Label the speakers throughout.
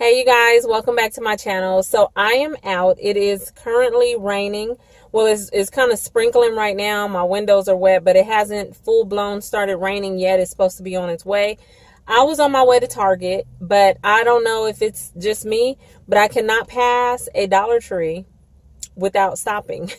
Speaker 1: Hey you guys, welcome back to my channel. So I am out. It is currently raining. Well, it's kind of sprinkling right now. My windows are wet, but it hasn't full-blown started raining yet. It's supposed to be on its way. I was on my way to Target, but I don't know if it's just me, but I cannot pass a Dollar Tree without stopping.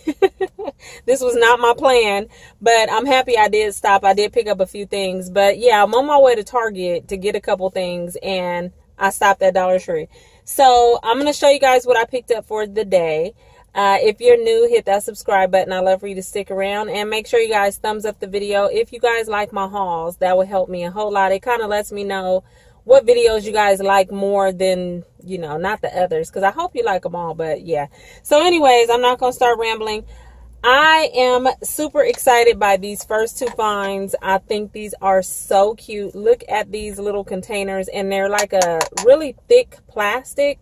Speaker 1: This was not my plan, but I'm happy I did stop. I did pick up a few things, but yeah, I'm on my way to Target to get a couple things, and I stopped at Dollar Tree. So I'm going to show you guys what I picked up for the day. If you're new, hit that subscribe button. I'd love for you to stick around, and make sure you guys thumbs up the video. If you guys like my hauls, that would help me a whole lot. It kind of lets me know what videos you guys like more than, you know, not the others, because I hope you like them all, but yeah. So anyways, I'm not going to start rambling. I am super excited by these first two finds. I think these are so cute. Look at these little containers, and they're like a really thick plastic,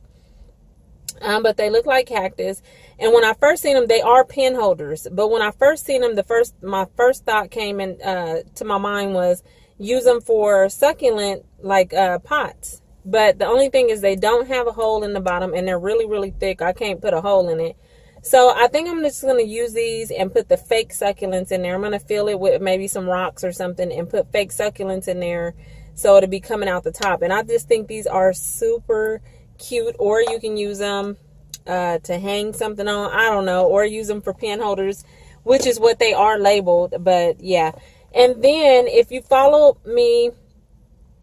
Speaker 1: but they look like cactus. And when I first seen them, they are pin holders. But when I first seen them, my first thought came in to my mind was use them for succulent like pots. But the only thing is they don't have a hole in the bottom, and they're really, really thick. I can't put a hole in it. So I think I'm just going to use these and put the fake succulents in there. I'm going to fill it with maybe some rocks or something and put fake succulents in there so it'll be coming out the top. And I just think these are super cute. Or you can use them to hang something on. I don't know. Or use them for pin holders, which is what they are labeled. But yeah. And then if you follow me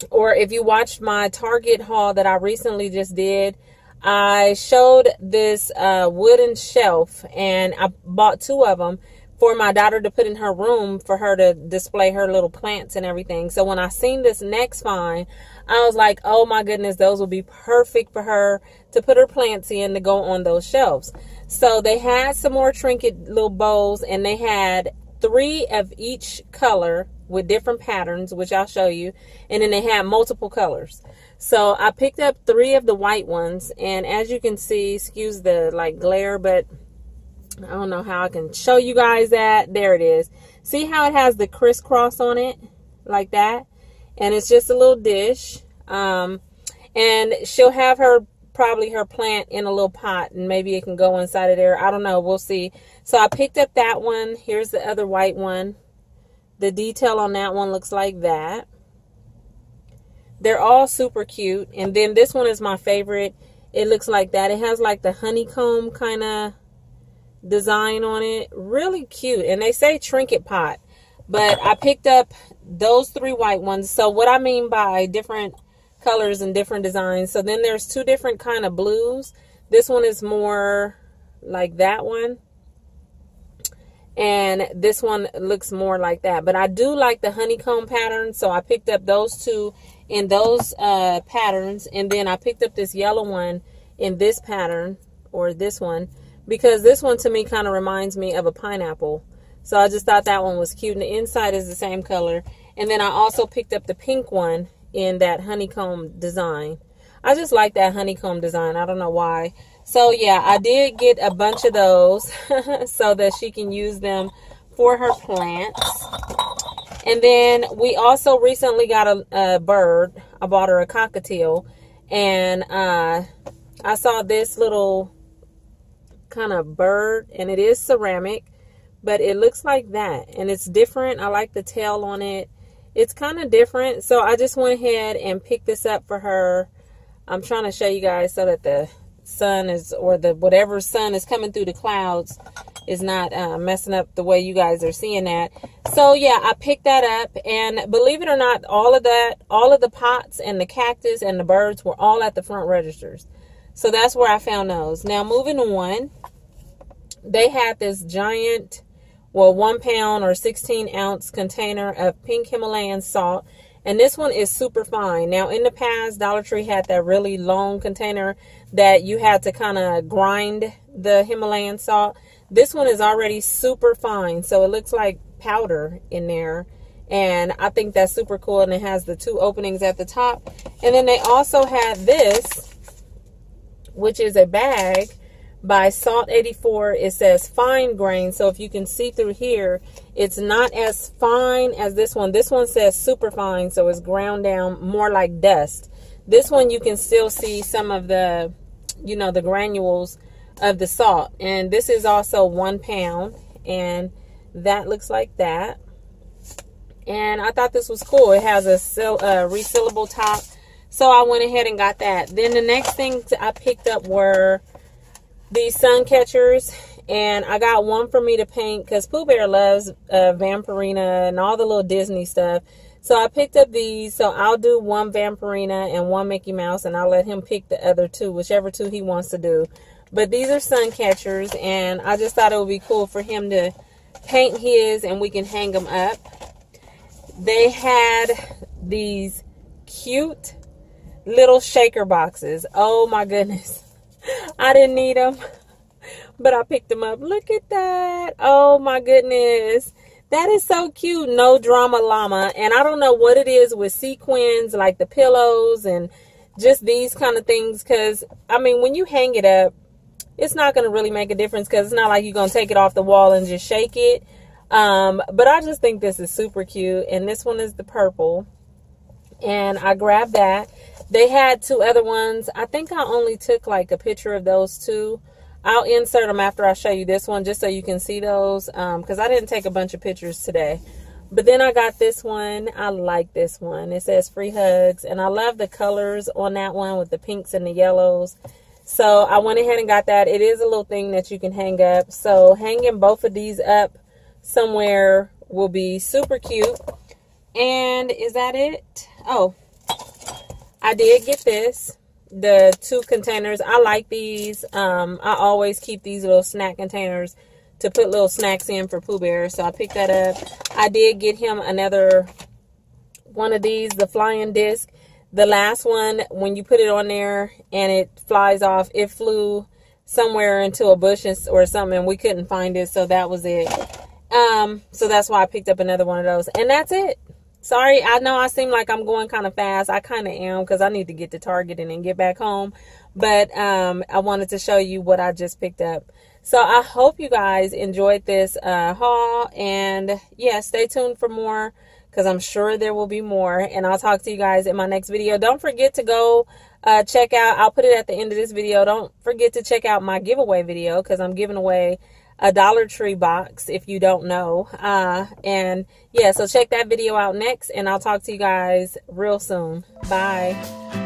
Speaker 1: or if you watched my Target haul that I recently just did, I showed this wooden shelf, and I bought two of them for my daughter to put in her room for her to display her little plants and everything. So when I seen this next find, I was like, oh my goodness, those will be perfect for her to put her plants in to go on those shelves. So they had some more trinket little bowls, and they had 3 of each color with different patterns, which I'll show you. And then they had multiple colors. So I picked up 3 of the white ones, and as you can see, excuse the like glare, but I don't know how I can show you guys that. There it is. See how it has the crisscross on it like that? And it's just a little dish. And she'll have probably her plant in a little pot, and maybe it can go inside of there. I don't know. We'll see. So I picked up that one. Here's the other white one. The detail on that one looks like that. They're all super cute. And then this one is my favorite. It looks like that. It has like the honeycomb kind of design on it. Really cute. And they say trinket pot. But I picked up those 3 white ones. So what I mean by different colors and different designs. So then there's 2 different kind of blues. This one is more like that one. And this one looks more like that. But I do like the honeycomb pattern. So I picked up those 2 in those patterns. And then I picked up this yellow one in this pattern, or this one, because this one to me kind of reminds me of a pineapple. So I just thought that one was cute. And the inside is the same color. And then I also picked up the pink one in that honeycomb design. I just like that honeycomb design. I don't know why. So yeah, I did get a bunch of those so that she can use them for her plants. And then we also recently got a bird. I bought her a cockatiel, and I saw this little kind of bird, and it is ceramic, but it looks like that, and it's different. I like the tail on it. It's kind of different. So I just went ahead and picked this up for her. I'm trying to show you guys so that the sun is, or the whatever sun is coming through the clouds is not messing up the way you guys are seeing that. So yeah, I picked that up, and believe it or not, all of the pots and the cactus and the birds were all at the front registers. So that's where I found those. Now moving on, they had this giant, well, 1 pound or 16 ounce container of pink Himalayan salt. And this one is super fine. Now, in the past, Dollar Tree had that really long container that you had to kind of grind the Himalayan salt. This one is already super fine. So it looks like powder in there. And I think that's super cool. And it has the 2 openings at the top. And then they also had this, which is a bag by Salt 84. It says fine grain. So if you can see through here, it's not as fine as this one. This one says super fine, so it's ground down more like dust. This one you can still see some of the, you know, the granules of the salt. And this is also 1 pound, and that looks like that. And I thought this was cool. It has a resealable top, so I went ahead and got that. Then the next thing I picked up were these sun catchers, and I got one for me to paint because Pooh Bear loves Vampirina and all the little Disney stuff. So I picked up these. So I'll do 1 Vampirina and 1 Mickey Mouse, and I'll let him pick the other 2, whichever 2 he wants to do. But these are sun catchers, and I just thought it would be cool for him to paint his, and we can hang them up. They had these cute little shaker boxes. Oh my goodness. I didn't need them, but I picked them up. Look at that. Oh my goodness. That is so cute. No Drama Llama. And I don't know what it is with sequins, like the pillows and just these kind of things. Because, I mean, when you hang it up, it's not going to really make a difference because it's not like you're going to take it off the wall and just shake it. But I just think this is super cute. And this one is the purple. And I grabbed that. They had 2 other ones. I think I only took like a picture of those 2. I'll insert them after I show you this one just so you can see those. Because I didn't take a bunch of pictures today. But then I got this one. I like this one. It says free hugs. And I love the colors on that one with the pinks and the yellows. So I went ahead and got that. It is a little thing that you can hang up. So hanging both of these up somewhere will be super cute. And is that it? Oh, I did get this, the 2 containers. I like these. I always keep these little snack containers to put little snacks in for Pooh Bear. So I picked that up. I did get him another one of these, the flying disc. The last one, when you put it on there and it flies off, it flew somewhere into a bush or something, and we couldn't find it, so that was it. So that's why I picked up another one of those. And that's it. Sorry, I know I seem like I'm going kind of fast. I kind of am because I need to get to Target and then get back home. But I wanted to show you what I just picked up. So I hope you guys enjoyed this haul. And yeah, stay tuned for more because I'm sure there will be more. And I'll talk to you guys in my next video. Don't forget to go check out, I'll put it at the end of this video. Don't forget to check out my giveaway video because I'm giving away a Dollar Tree box if you don't know. And yeah, so check that video out next, and I'll talk to you guys real soon. Bye.